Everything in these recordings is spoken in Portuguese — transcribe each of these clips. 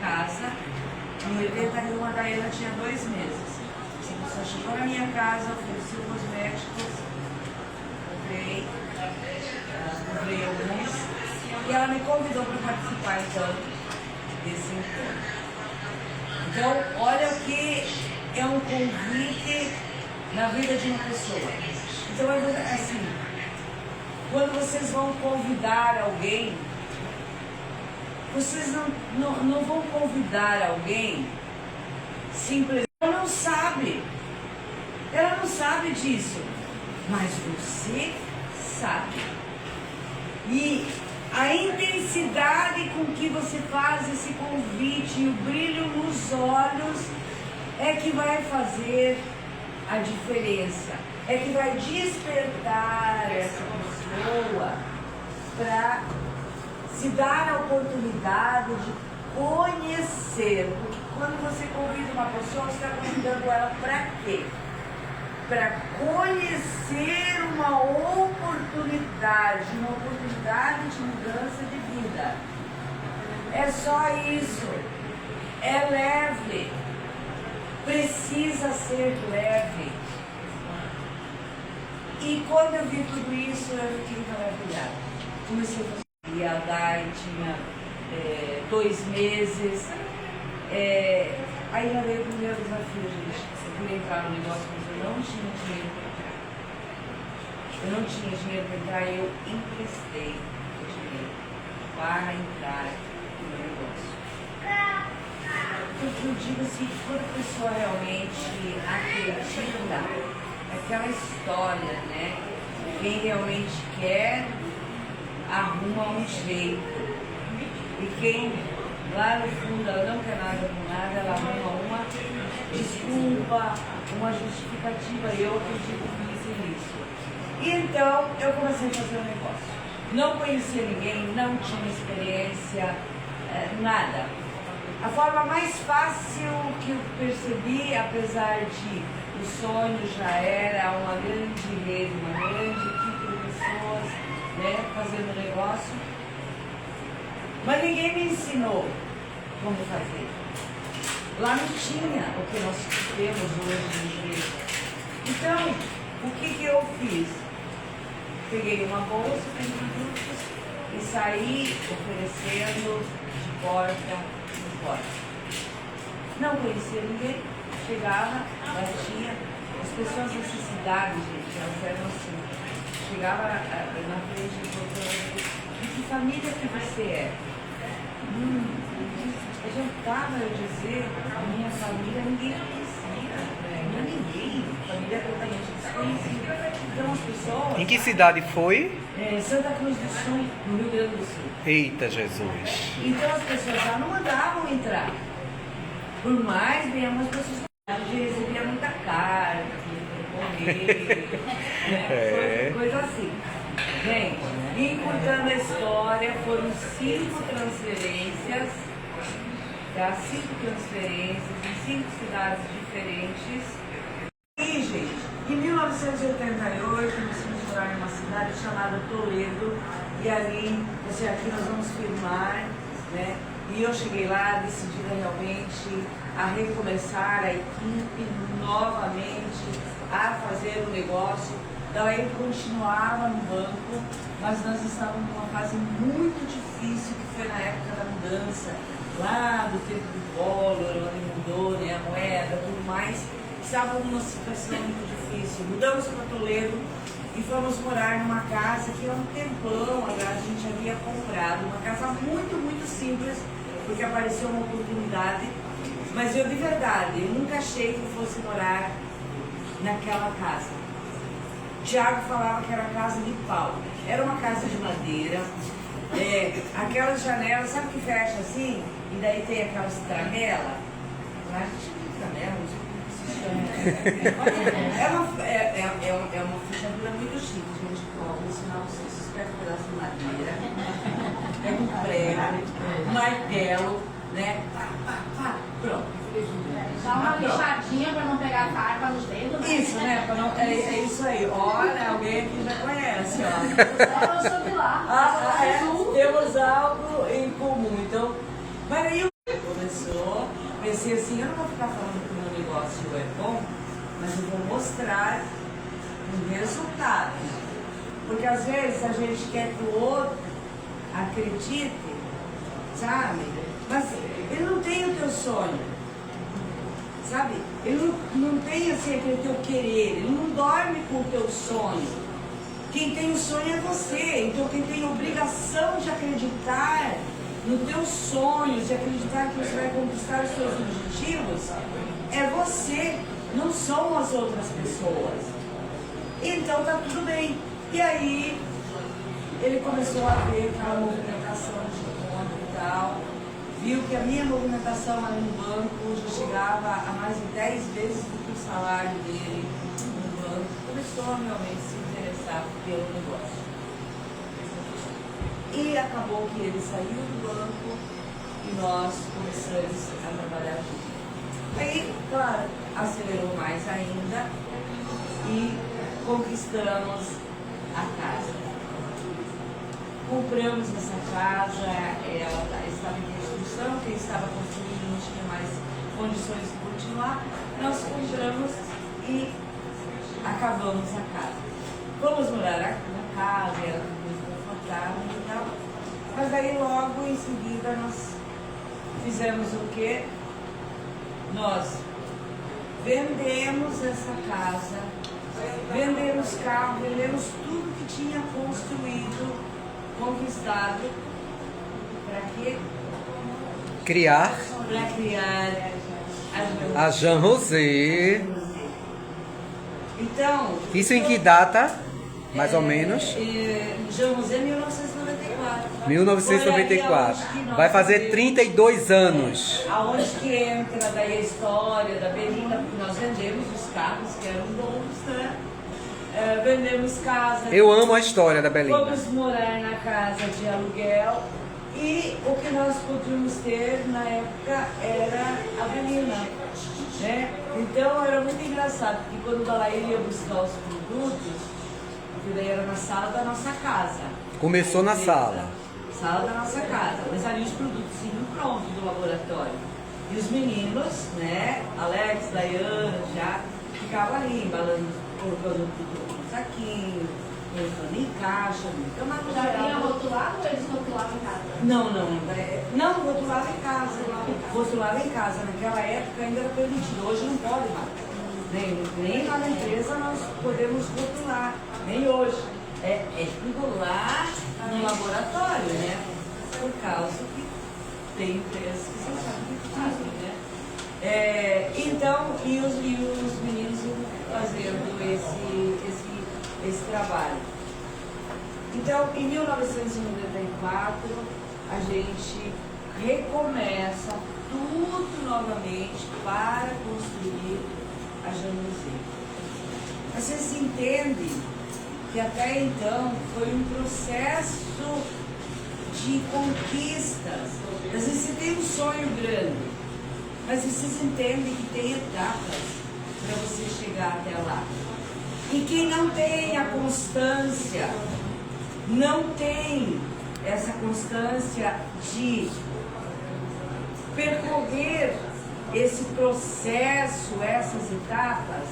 casa. Em 81, a Daíla tinha 2 meses. Essa pessoa chegou na minha casa, ofereceu cosméticos, comprei alguns, e ela me convidou para participar, então, desse encontro. Então, olha o que é um convite na vida de uma pessoa. Então, assim, quando vocês vão convidar alguém, vocês não vão convidar alguém simplesmente. Ela não sabe disso, mas você sabe. E a intensidade com que você faz esse convite e o brilho nos olhos é que vai fazer a diferença, é que vai despertar essa pessoa para se dar a oportunidade de conhecer. Porque quando você convida uma pessoa, você está convidando ela para quê? Para conhecer uma oportunidade de mudança de vida. É só isso. É leve. Precisa ser leve. E quando eu vi tudo isso, eu fiquei maravilhada. Comecei a fazer. E a Dai tinha 2 meses. Aí já veio o primeiro desafio, gente. Eu queria entrar no negócio, mas eu não tinha dinheiro para entrar. Eu não tinha dinheiro para entrar e eu emprestei o dinheiro para entrar no meu negócio. Porque eu digo assim, quando a pessoa realmente acredita naquela história, né? Quem realmente quer, arruma um jeito. E quem lá no fundo ela não quer nada com nada, ela arruma uma desculpa, uma justificativa. E eu acredito nisso. E então eu comecei a fazer um negócio. Não conhecia ninguém, não tinha experiência, nada. A forma mais fácil que eu percebi, apesar de o sonho já era uma grande rede, uma grande equipe de pessoas, né, fazendo negócio, mas ninguém me ensinou como fazer. Lá não tinha o que nós temos hoje na igreja. Então, o que eu fiz? Peguei uma bolsa de produtos e saí oferecendo de porta em porta. Não conhecia ninguém, chegava, batia. As pessoas nessa cidade, gente, elas eram assim. Chegava na frente e falava: de que família que você é? Adiantava eu dizer, a minha família ninguém conhecia, não é ninguém, família totalmente desconhecida. Então as pessoas... Em que cidade foi? Santa Cruz do Sul, no Rio Grande do Sul. Eita Jesus! Então as pessoas já não mandavam entrar. Por mais bem, algumas pessoas recebiam muita carta, correio, coisa assim. Gente, encurtando a história, foram 5 transferências, tá? 5 transferências em 5 cidades diferentes. E, gente, em 1988, nós fomos morar em uma cidade chamada Toledo, e ali, aqui nós vamos firmar, né? E eu cheguei lá decidida realmente a recomeçar a equipe novamente, a fazer o negócio. Daí continuava no banco, mas nós estávamos numa fase muito difícil, que foi na época da mudança, lá do tempo do Collor, onde mudou, né, a moeda, tudo mais. Estávamos numa situação muito difícil. Mudamos para Toledo e fomos morar numa casa que há um tempão atrás a gente havia comprado, uma casa muito, muito simples, porque apareceu uma oportunidade, mas eu de verdade, eu nunca achei que fosse morar naquela casa. Tiago falava que era casa de pau. Era uma casa de madeira, aquelas janelas, sabe que fecha assim? E daí tem aquelas tramelas. Lá a gente tem tramela, não sei como se chama. É uma fechadura muito chique, gente. Por sinal, vocês pegam um pedaço de madeira, pega um prego, um martelo, né? Pronto. Dá uma lixadinha para não pegar farpa nos dedos. Né? Isso, né? Pra não, é isso aí. Olha, alguém aqui já conhece, ó. Eu sou de lá. Temos algo em comum. Então, mas aí eu comecei mas eu vou mostrar um resultado. Porque às vezes a gente quer que o outro acredite, sabe? Mas ele não tem o teu sonho, sabe? Ele não tem assim aquele teu querer, ele não dorme com o teu sonho. Quem tem o sonho é você, então quem tem a obrigação de acreditar no teu sonho, de acreditar que você vai conquistar os seus objetivos, é você, não são as outras pessoas. Então tá tudo bem. E aí ele começou a ver aquela movimentação de conta e tal, viu que a minha movimentação ali no banco já chegava a mais de 10 vezes do que o salário dele no banco. Começou realmente a se interessar pelo negócio. E acabou que ele saiu do banco e nós começamos a trabalhar juntos. Aí, claro, acelerou mais ainda e conquistamos a casa. Compramos essa casa, ela estava em construção, quem estava construindo não tinha mais condições de continuar. Nós compramos e acabamos a casa. Vamos morar na casa, era muito confortável e tal. Mas aí logo em seguida nós fizemos o quê? Nós vendemos essa casa, vendemos carro, vendemos tudo que tinha construído, conquistado. Para quê? Criar Para criar a Jean Rosé. Então... Isso em que data? Mais ou menos? Jean Rosé, 1994. 1994. Vai fazer 32 anos. Aonde que entra daí a história da Belinda, porque nós vendemos os carros que eram bons, né? Vendemos casa. Eu amo a história da Belinda. Fomos morar na casa de aluguel e o que nós podíamos ter na época era a Belinda, né? Então era muito engraçado, porque quando o Dalaí ia buscar os produtos, que daí era na sala da nossa casa. Começou na sala. Sala da nossa casa, mas ali os produtos iam prontos do laboratório. E os meninos, né, Alex, Daiane, já ficavam ali, embalando, colocando tudo no saquinho, colocando em caixa, então Já vinha rotulado ou eles rotulavam em casa? Não, rotulava em casa. Rotulava em casa. Naquela época ainda era permitido, hoje não pode mais. Nem lá na empresa nós podemos rotular, nem hoje. É tudo lá no laboratório, né? Por causa que tem empresas que você sabe o que fazem, né? Então, e os meninos fazendo esse trabalho. Então, em 1994, a gente recomeça tudo novamente para construir a Jean Rosé. Vocês entendem que até então foi um processo de conquistas. Às vezes você tem um sonho grande, mas vocês entendem que tem etapas para você chegar até lá. E quem não tem a constância, não tem essa constância de percorrer esse processo, essas etapas,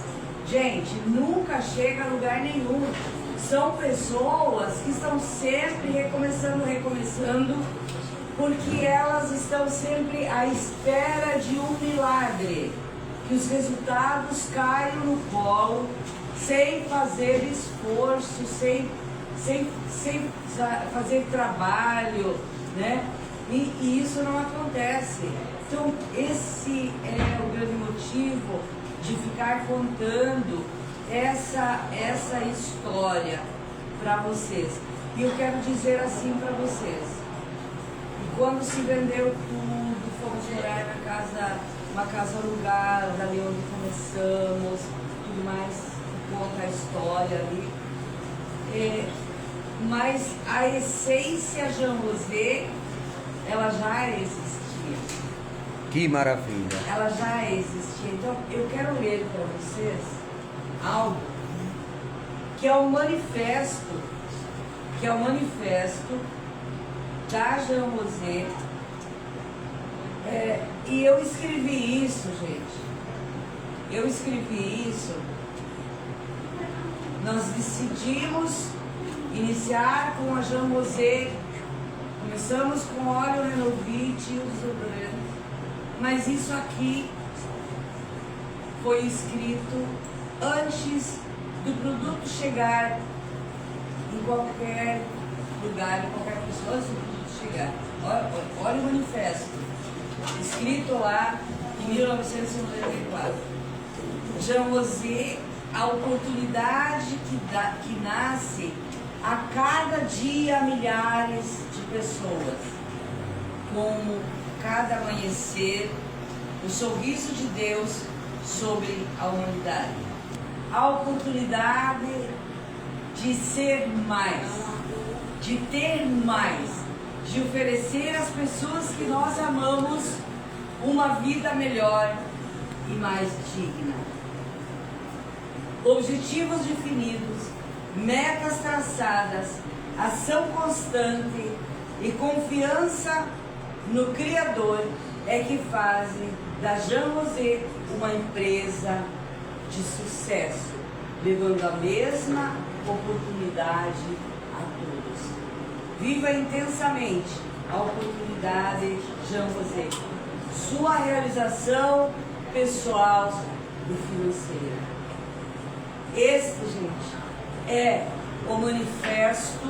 gente, nunca chega a lugar nenhum. São pessoas que estão sempre recomeçando, porque elas estão sempre à espera de um milagre, que os resultados caiam no colo, sem fazer esforço, sem fazer trabalho, né? E isso não acontece. Então, esse é o grande motivo de ficar contando essa história para vocês. E eu quero dizer assim para vocês: e quando se vendeu tudo, fomos morar na casa, uma casa alugada, ali onde começamos, tudo mais, conta a história ali. Mas a essência Jean Rosé, ela já existia. Que maravilha. Ela já existia. Então, eu quero ler para vocês algo que é o manifesto, da Jean Rosé. E eu escrevi isso, gente. eu escrevi isso, nós decidimos iniciar com a Jean Rosé, começamos com óleo Renovite e o desodorante, mas isso aqui foi escrito antes do produto chegar em qualquer lugar, em qualquer pessoa, antes do produto chegar. Olha o manifesto, escrito lá em 1994. Jean Rosé, a oportunidade que nasce a cada dia milhares de pessoas, como cada amanhecer, o sorriso de Deus sobre a humanidade. A oportunidade de ser mais, de ter mais, de oferecer às pessoas que nós amamos uma vida melhor e mais digna. Objetivos definidos, metas traçadas, ação constante e confiança no Criador é que fazem da Jean Rosé uma empresa de sucesso, levando a mesma oportunidade a todos. Viva intensamente a oportunidade Jean Rosé, sua realização pessoal e financeira. Este, gente, é o manifesto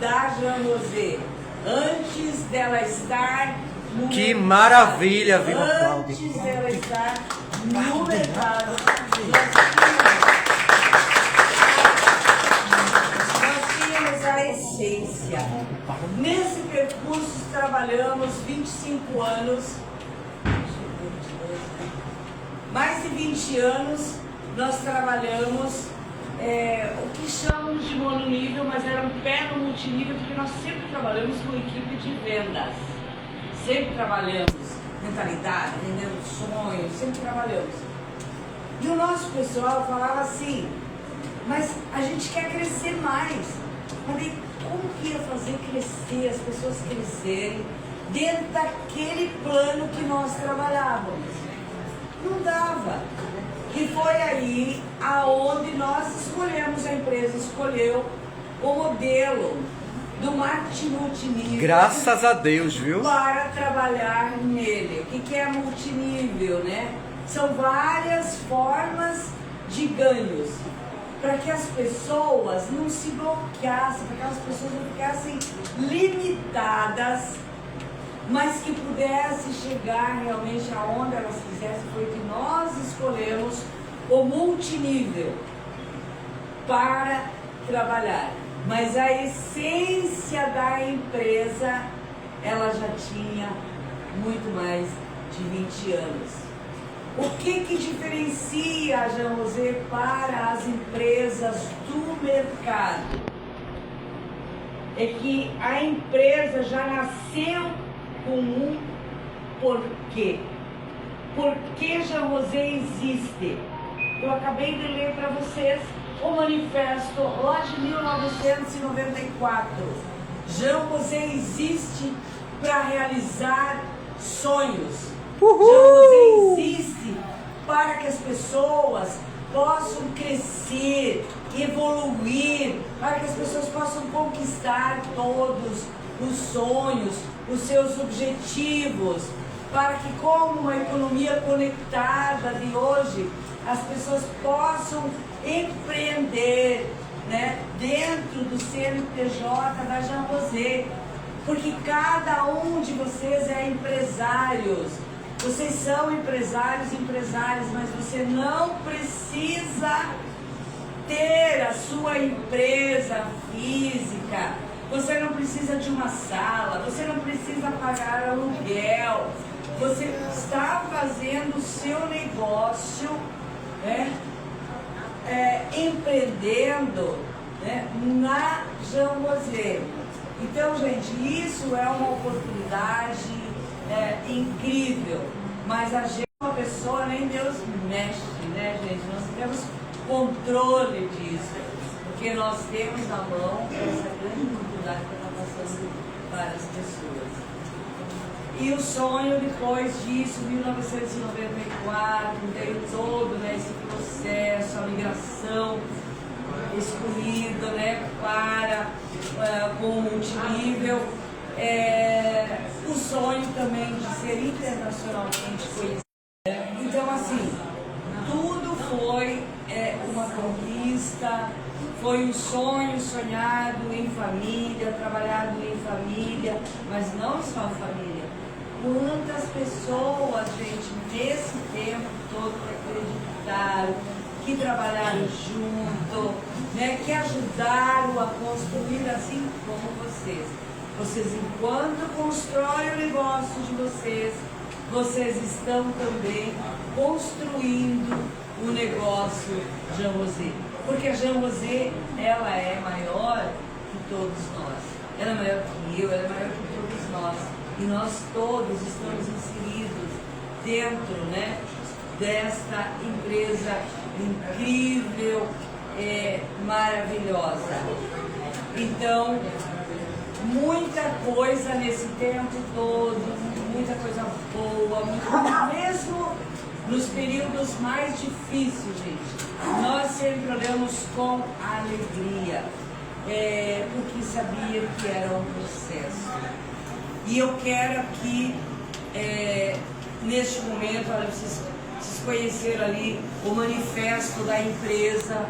da Jean Rosé, antes dela estar no Que mercado. maravilha, viva Cláudia. Antes dela estar no mercado, nós tínhamos a essência. Nesse percurso trabalhamos 25 anos, mais de 20 anos, nós trabalhamos o que chamamos de mononível, mas era um pé no multinível, porque nós sempre trabalhamos com equipe de vendas. Sempre trabalhamos mentalidade, vendendo sonhos, sempre trabalhamos. E o nosso pessoal falava assim, mas a gente quer crescer mais. Falei, como que ia fazer crescer, as pessoas crescerem dentro daquele plano que nós trabalhávamos? Não dava. E foi aí aonde nós escolhemos, a empresa escolheu o modelo do marketing multinível. Graças a Deus, viu? Para trabalhar nele. O que é multinível, né? São várias formas de ganhos. Para que as pessoas não se bloqueassem, para que as pessoas não ficassem limitadas, mas que pudessem chegar realmente aonde elas quisessem. Foi que nós escolhemos o multinível para trabalhar. Mas a essência da empresa, ela já tinha muito mais de 20 anos. O que diferencia a Jean Rosé para as empresas do mercado? É que a empresa já nasceu com um porquê. Por que Jean Rosé existe? Eu acabei de ler para vocês o manifesto lá de 1994. Jean Rosé existe para realizar sonhos. Jean Rosé existe para que as pessoas possam crescer, evoluir, para que as pessoas possam conquistar todos os sonhos, os seus objetivos, para que, como uma economia conectada de hoje, as pessoas possam empreender, né, dentro do CNPJ da Jean Rosé, porque cada um de vocês é empresários. Vocês são empresários, mas você não precisa ter a sua empresa física. Você não precisa de uma sala, você não precisa pagar aluguel. Você está fazendo o seu negócio, né, empreendendo, né, na Jean Rosé. Então, gente, isso é uma oportunidade incrível, mas a gente, uma pessoa, nem Deus mexe, né, gente? Nós temos controle disso, porque nós temos na mão essa grande oportunidade que está passando para as pessoas. E o sonho, depois disso, 1994, veio todo, né, esse processo, a migração escolhida, né, para com o multinível. O sonho também de ser internacionalmente conhecido. Então, assim, tudo foi uma conquista, foi um sonho sonhado em família, trabalhado em família, mas não só família. Quantas pessoas, gente, nesse tempo todo que acreditaram, que trabalharam junto, né, que ajudaram a construir assim como vocês. Vocês, enquanto constroem o negócio de vocês, vocês estão também construindo o negócio Jean Rosé. Porque a Jean Rosé, ela é maior que todos nós. Ela é maior que eu, ela é maior que todos nós. E nós todos estamos inseridos dentro, né, desta empresa incrível, maravilhosa. Então, muita coisa nesse tempo todo, muita coisa boa, mesmo nos períodos mais difíceis, gente, nós sempre olhamos com alegria, porque sabia que era um processo. E eu quero aqui, neste momento, olha, vocês conheceram ali o manifesto da empresa,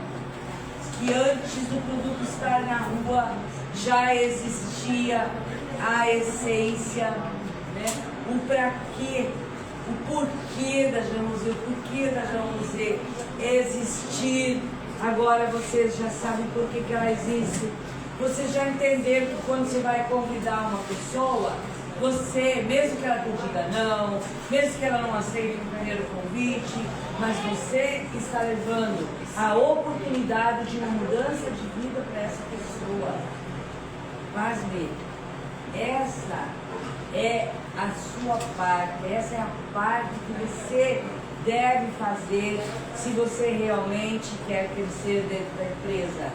que antes do produto estar na rua já existia a essência, né? O para quê, o porquê da Jean Rosé, o porquê da Jean Rosé existir. Agora vocês já sabem por que ela existe. Vocês já entenderam que quando você vai convidar uma pessoa, você, mesmo que ela te diga não, mesmo que ela não aceite o primeiro convite, mas você está levando a oportunidade de uma mudança de vida para essa pessoa. Pasme, essa é a sua parte, essa é a parte que você deve fazer se você realmente quer crescer dentro da empresa.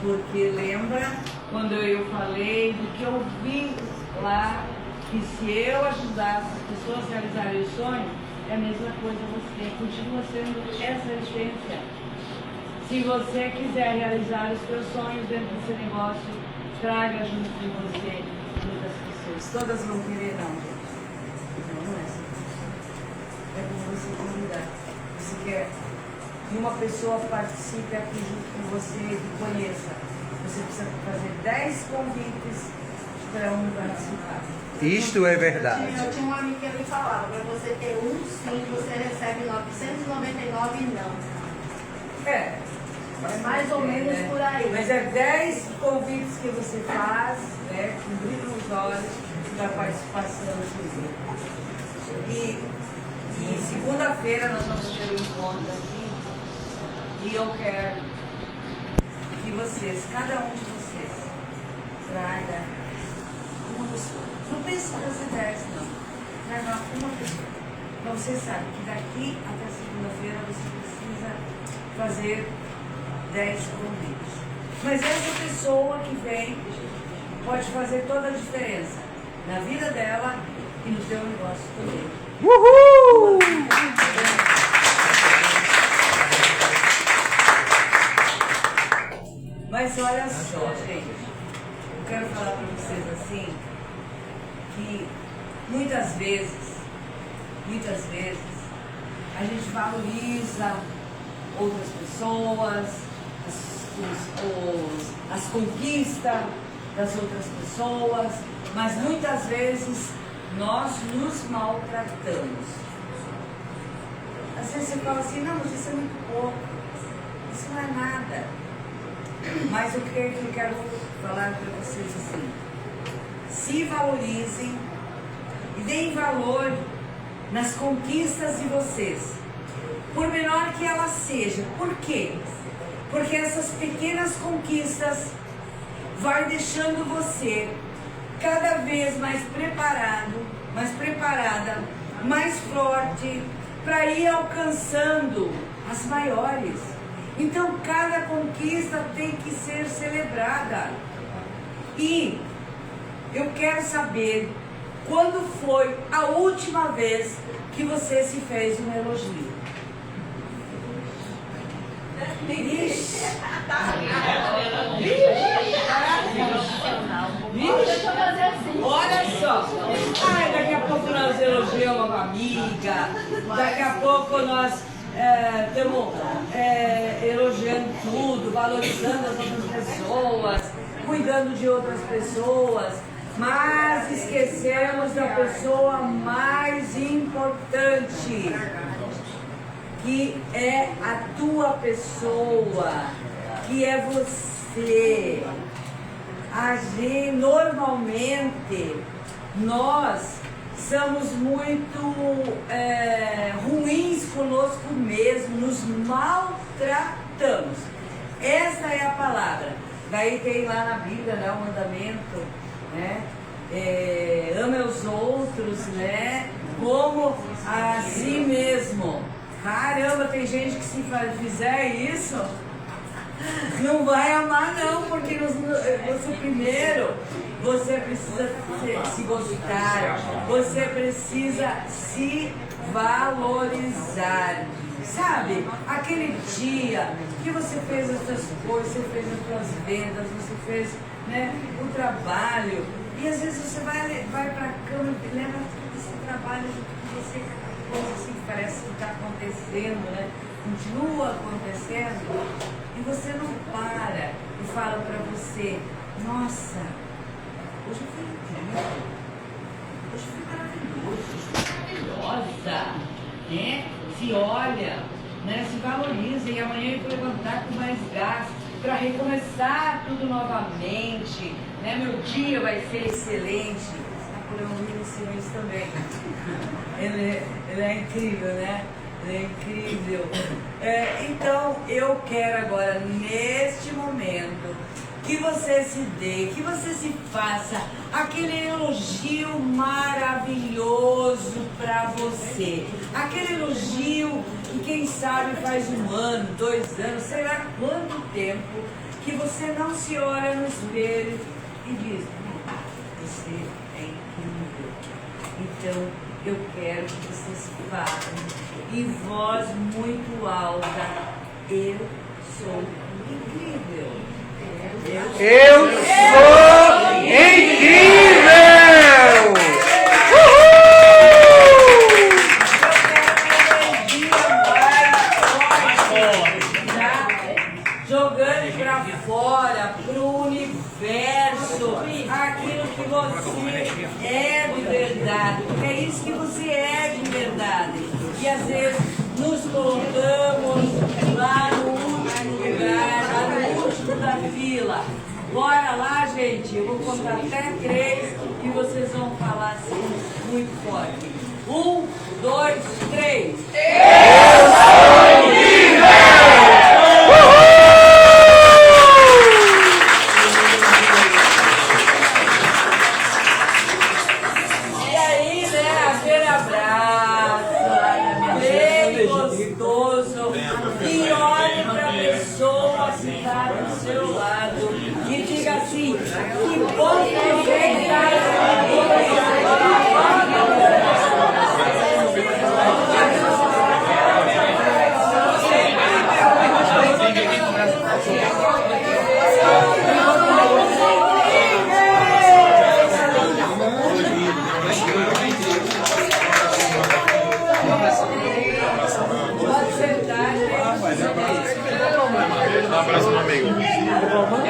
Porque lembra quando eu falei do que eu vi lá, que se eu ajudasse as pessoas a realizarem o sonho, é a mesma coisa você, continua sendo essa essência. Se você quiser realizar os seus sonhos dentro do seu negócio, traga junto de você muitas pessoas. Todas vão querer, não, gente. Não é assim. É como você convidar. Você quer que uma pessoa participe aqui junto com você e que conheça. Você precisa fazer 10 convites para um participar. Isto é verdade. Eu tinha um amigo que me falava, para você ter um sim, você recebe 999 não. É mais ou menos, né? Por aí. Mas é 10 convites que você faz, né, com brilho nos olhos, para participação do E segunda-feira nós vamos ter um encontro aqui. E eu quero que vocês, cada um de vocês, traga uma pessoa. Não pense nas ideias, não. Traga uma pessoa. Então você sabe que daqui até segunda-feira você precisa fazer 10 convites. Mas essa pessoa que vem pode fazer toda a diferença na vida dela e no seu negócio também. Uhul! Mas olha só, gente, eu quero falar para vocês assim, que muitas vezes, a gente valoriza outras pessoas, as conquistas das outras pessoas, mas muitas vezes nós nos maltratamos. Às vezes você fala assim, não, mas isso é muito pouco, isso não é nada. Mas o que eu quero falar para vocês assim, se valorizem e deem valor nas conquistas de vocês, por menor que ela seja. Por quê? Porque essas pequenas conquistas vai deixando você cada vez mais preparado, mais preparada, mais forte para ir alcançando as maiores. Então cada conquista tem que ser celebrada. E eu quero saber Quando foi a última vez que você se fez um elogio? Ixi. Olha só. Ai, daqui a pouco nós elogiamos uma amiga. Daqui a pouco nós estamos elogiando tudo, valorizando as outras pessoas, cuidando de outras pessoas. Mas esquecemos da pessoa mais importante, que é a tua pessoa, que é você. Normalmente, nós somos muito ruins conosco mesmo, nos maltratamos. Essa é a palavra. Daí tem lá na Bíblia, né, o mandamento, né? Ame os outros, né? Como a si mesmo. Caramba, tem gente que se fizer isso, não vai amar não, porque você primeiro, você precisa se gostar, você precisa se valorizar. Sabe, aquele dia que você fez as suas coisas, você fez as suas vendas, você fez, né, o trabalho, e às vezes você vai para a cama e lembra desse trabalho que você, coisa assim que parece que está acontecendo, né? Continua acontecendo, e você não para e fala para você: nossa, hoje foi incrível, hoje foi maravilhoso, hoje foi maravilhosa, né? Se olha, né? Se valoriza, e amanhã eu vou levantar com mais gás para recomeçar tudo novamente, né? Meu dia vai ser excelente. Napoleão Hill ensina isso também. Ele é incrível, né? Ele é incrível. Então, eu quero agora, neste momento, que você se dê, que você se faça aquele elogio maravilhoso para você. Aquele elogio que, quem sabe, faz 1 ano, 2 anos, sei lá quanto tempo, que você não se olha no espelho e diz: você é incrível. Então, eu quero que vocês falem em voz muito alta: eu sou incrível. Eu sou incrível! Jogando para fora, para o universo, aquilo que você é de verdade, porque é isso que você é de verdade. E às vezes nos colocamos lá no último lugar, lá no último da fila. Bora lá, gente, eu vou contar até 3 e vocês vão falar assim muito forte. 1, 2, 3. Eu sou incrível! E aí, né, aquele abraço, bem gostoso, e olhe para a pessoa que está do seu lado e diga assim: que bom que você está Um abraço, meu amigo.